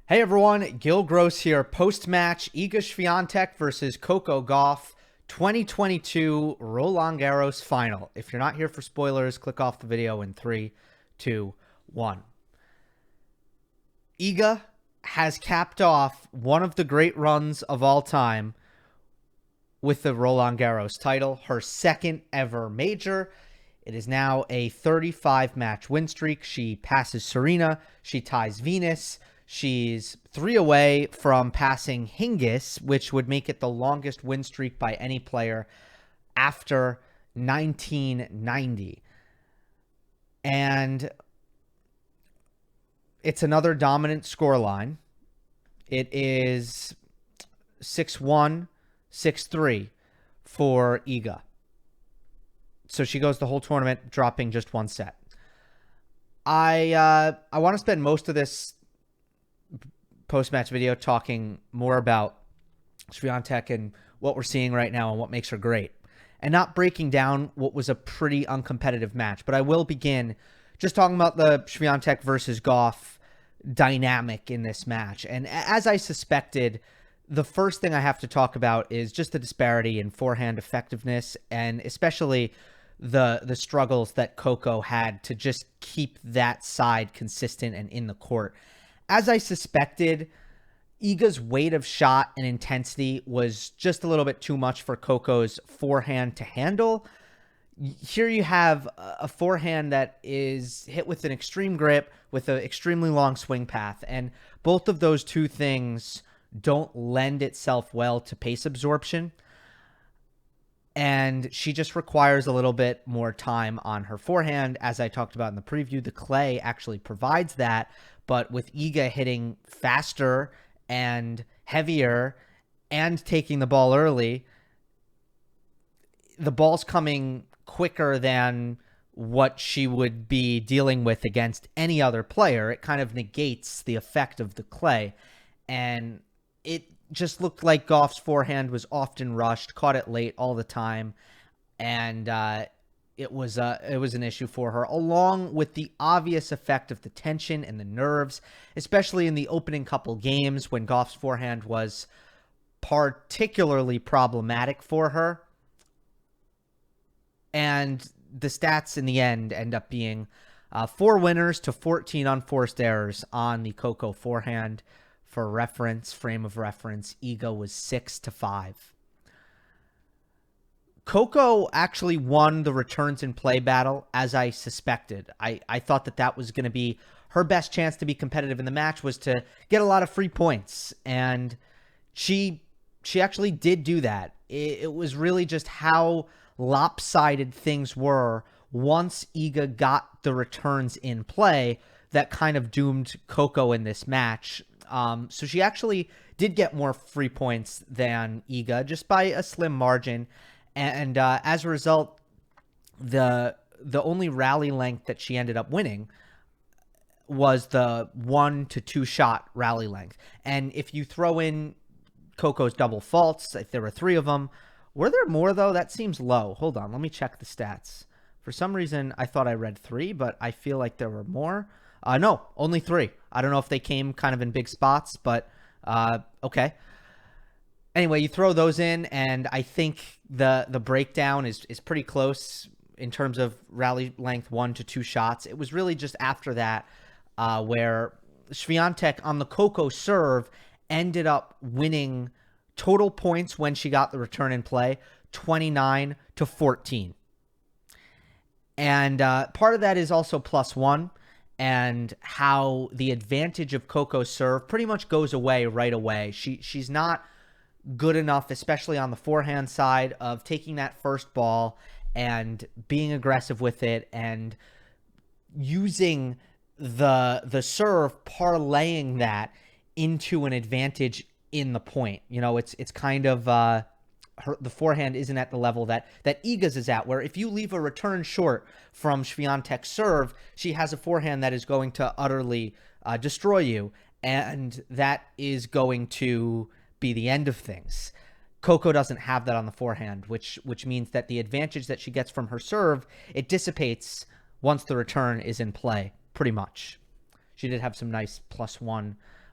Hey everyone, Gill Gross here. Post-match, Iga Swiatek versus Coco Gauff, 2022 Roland Garros final. If you're not here for spoilers, click off the video in 3, 2, 1. Iga has capped off one of the great runs of all time with the Roland Garros title, her second ever major. It is now a 35-match win streak. She passes Serena. She ties Venus. She's 3 away from passing Hingis, which would make it the longest win streak by any player after 1990. And it's another dominant scoreline. It is 6-1, 6-3 for Iga. So she goes the whole tournament dropping just one set. I want to spend most of this post-match video talking more about Świątek and what we're seeing right now and what makes her great, and not breaking down what was a pretty uncompetitive match. But I will begin just talking about the Świątek versus Gauff dynamic in this match. And as I suspected, the first thing I have to talk about is just the disparity in forehand effectiveness, and especially the struggles that Coco had to just keep that side consistent and in the court. As I suspected, Iga's weight of shot and intensity was just a little bit too much for Coco's forehand to handle. Here you have a forehand that is hit with an extreme grip, with an extremely long swing path, and both of those two things don't lend itself well to pace absorption. And she just requires a little bit more time on her forehand. As I talked about in the preview, the clay actually provides that. But with Iga hitting faster and heavier and taking the ball early, the ball's coming quicker than what she would be dealing with against any other player. It kind of negates the effect of the clay. And it just looked like Gauff's forehand was often rushed, caught it late all the time, and it was an issue for her, along with the obvious effect of the tension and the nerves, especially in the opening couple games when Gauff's forehand was particularly problematic for her. And the stats in the end end up being 4 winners to 14 unforced errors on the Coco forehand. For reference, frame of reference, Iga was 6-5. Coco actually won the returns in play battle, as I suspected. I thought that was going to be her best chance to be competitive in the match, was to get a lot of free points. And she actually did do that. It was really just how lopsided things were once Iga got the returns in play that kind of doomed Coco in this match. So she actually did get more free points than Iga, just by a slim margin. And as a result, the only rally length that she ended up winning was the 1 to 2 shot rally length. And if you throw in Coco's double faults, if there were 3 of them, were there more though? That seems low. Hold on, let me check the stats. For some reason, I thought I read 3, but I feel like there were more. No, only 3. I don't know if they came kind of in big spots, but okay. Anyway, you throw those in, and I think the breakdown is pretty close in terms of rally length 1 to 2 shots. It was really just after that where Świątek on the Coco serve ended up winning total points when she got the return in play, 29-14. And part of that is also +1. And how the advantage of Coco's serve pretty much goes away right away. She's not good enough, especially on the forehand side, of taking that first ball and being aggressive with it and using the serve, parlaying that into an advantage in the point. You know, it's kind of the forehand isn't at the level that Iga's is at, where if you leave a return short from Świątek's serve, she has a forehand that is going to utterly destroy you, and that is going to be the end of things. Coco doesn't have that on the forehand, which means that the advantage that she gets from her serve, it dissipates once the return is in play, pretty much. She did have some nice +1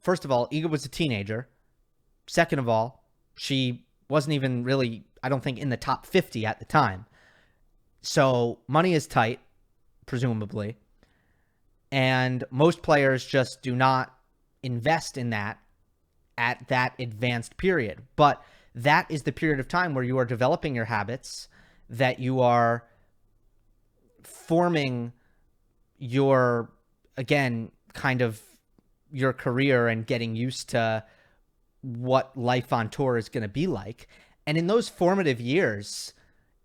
first of all, Iga was a teenager. Second of all, she wasn't even really, I don't think, in the top 50 at the time. So money is tight, presumably. And most players just do not invest in that at that advanced period. But that is the period of time where you are developing your habits, that you are forming your, again, kind of your career and getting used to what life on tour is going to be like. And in those formative years,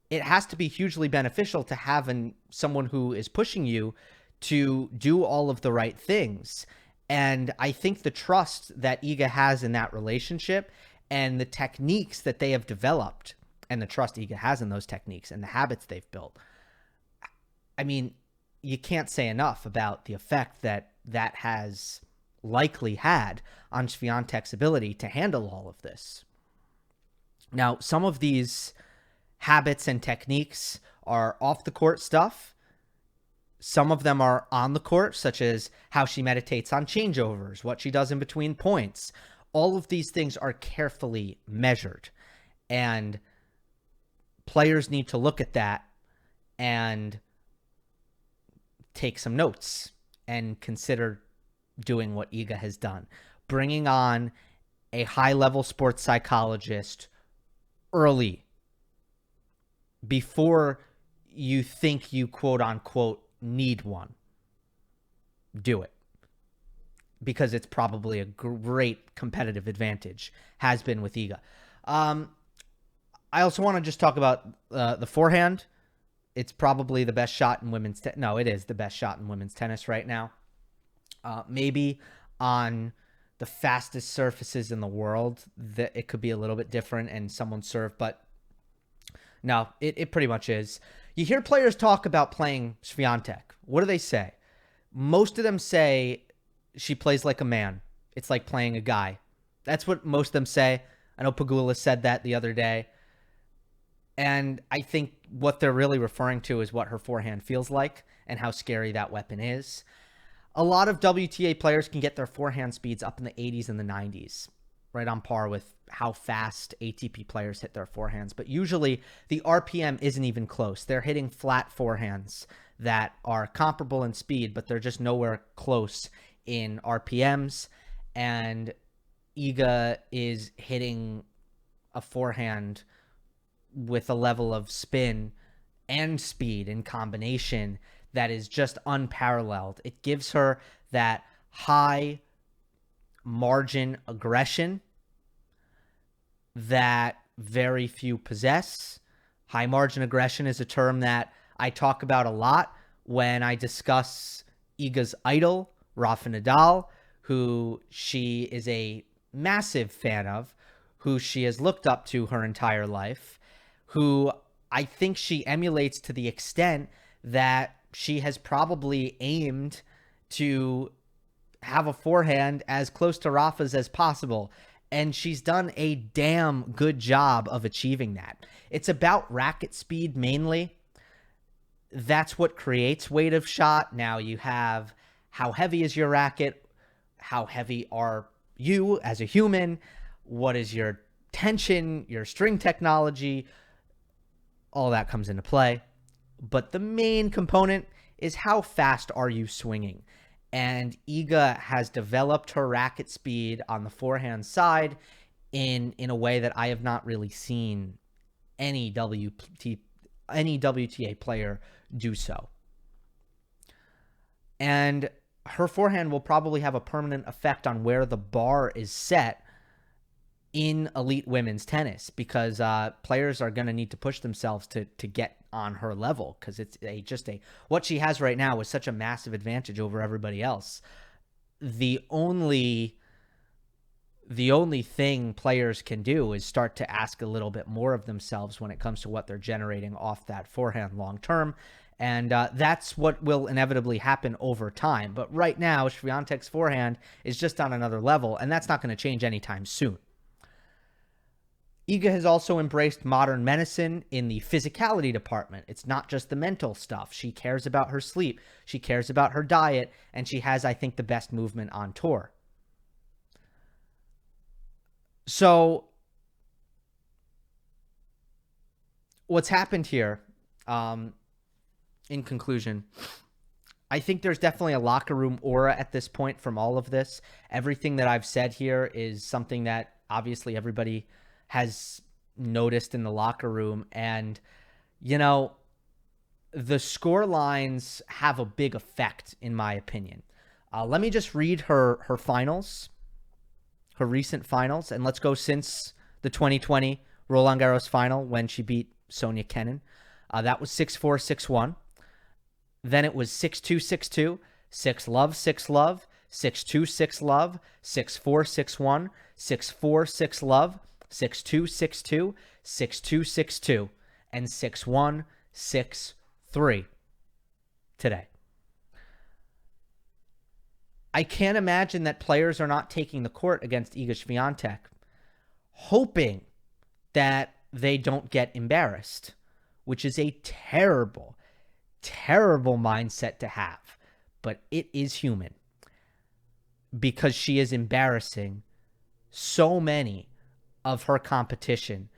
it has to be hugely beneficial to have someone who is pushing you to do all of the right things. And I think the trust that Iga has in that relationship and the techniques that they have developed and the trust Iga has in those techniques and the habits they've built, I mean, you can't say enough about the effect that that has likely had on Świątek's ability to handle all of this. Now, some of these habits and techniques are off the court stuff. Some of them are on the court, such as how she meditates on changeovers, what she does in between points. All of these things are carefully measured, and players need to look at that and take some notes and consider doing what Iga has done, bringing on a high-level sports psychologist early, before you think you quote-unquote need one. Do it, because it's probably a great competitive advantage, has been with Iga. I also want to just talk about the forehand. It's probably the best shot in women's tennis. No, it is the best shot in women's tennis right now. Maybe on the fastest surfaces in the world, that it could be a little bit different and someone serve, but no, it pretty much is. You hear players talk about playing Świątek. What do they say? Most of them say she plays like a man. It's like playing a guy. That's what most of them say. I know Pegula said that the other day. And I think what they're really referring to is what her forehand feels like and how scary that weapon is. A lot of WTA players can get their forehand speeds up in the 80s and the 90s, right on par with how fast ATP players hit their forehands. But usually the RPM isn't even close. They're hitting flat forehands that are comparable in speed, but they're just nowhere close in RPMs. And Iga is hitting a forehand with a level of spin and speed in combination that is just unparalleled. It gives her that high margin aggression that very few possess. High margin aggression is a term that I talk about a lot when I discuss Iga's idol, Rafa Nadal, who she is a massive fan of, who she has looked up to her entire life, who I think she emulates to the extent that she has probably aimed to have a forehand as close to Rafa's as possible. And she's done a damn good job of achieving that. It's about racket speed mainly. That's what creates weight of shot. Now you have how heavy is your racket? How heavy are you as a human? What is your tension, your string technology? All that comes into play. But the main component is how fast are you swinging? And Iga has developed her racket speed on the forehand side in a way that I have not really seen any WTA player do so. And her forehand will probably have a permanent effect on where the bar is set in elite women's tennis, because players are going to need to push themselves to get on her level, because it's what she has right now is such a massive advantage over everybody else. The only thing players can do is start to ask a little bit more of themselves when it comes to what they're generating off that forehand long term. And that's what will inevitably happen over time. But right now, Świątek's forehand is just on another level, and that's not going to change anytime soon. Iga has also embraced modern medicine in the physicality department. It's not just the mental stuff. She cares about her sleep. She cares about her diet. And she has, I think, the best movement on tour. So what's happened here, in conclusion, I think there's definitely a locker room aura at this point from all of this. Everything that I've said here is something that obviously everybody has noticed in the locker room. And, you know, the score lines have a big effect, in my opinion. Let me just read her finals, her recent finals, and let's go since the 2020 Roland Garros final when she beat Sonia Kenin. That was 6-4, 6-1. Then it was 6-2, 6-2, 6-love, 6-love, 6-2, 6-love, 6-4, 6-1, 6-4, 6-love, 6-2, 6-2, 6-2, 6-2, and 6-1, 6-3 today. I can't imagine that players are not taking the court against Iga Swiatek, hoping that they don't get embarrassed, which is a terrible, terrible mindset to have. But it is human, because she is embarrassing so many of her competition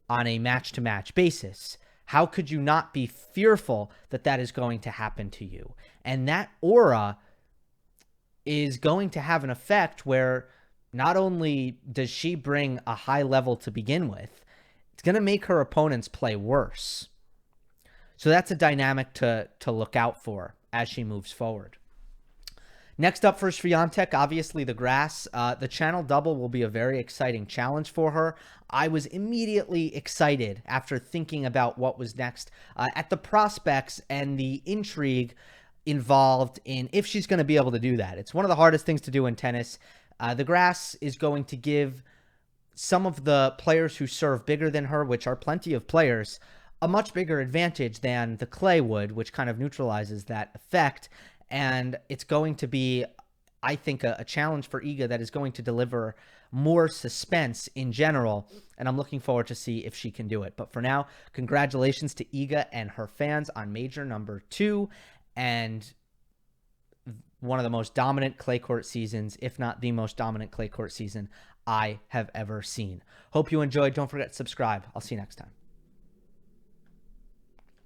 on a match-to-match basis. How could you not be fearful that that is going to happen to you? And that aura is going to have an effect where not only does she bring a high level to begin with, it's going to make her opponents play worse. So that's a dynamic to look out for as she moves forward. Next up for Świątek, obviously the grass. The channel double will be a very exciting challenge for her. I was immediately excited after thinking about what was next at the prospects and the intrigue involved in if she's going to be able to do that. It's one of the hardest things to do in tennis. The grass is going to give some of the players who serve bigger than her, which are plenty of players, a much bigger advantage than the clay would, which kind of neutralizes that effect. And it's going to be, I think, a challenge for Iga that is going to deliver more suspense in general. And I'm looking forward to see if she can do it. But for now, congratulations to Iga and her fans on major number 2. And one of the most dominant clay court seasons, if not the most dominant clay court season I have ever seen. Hope you enjoyed. Don't forget to subscribe. I'll see you next time.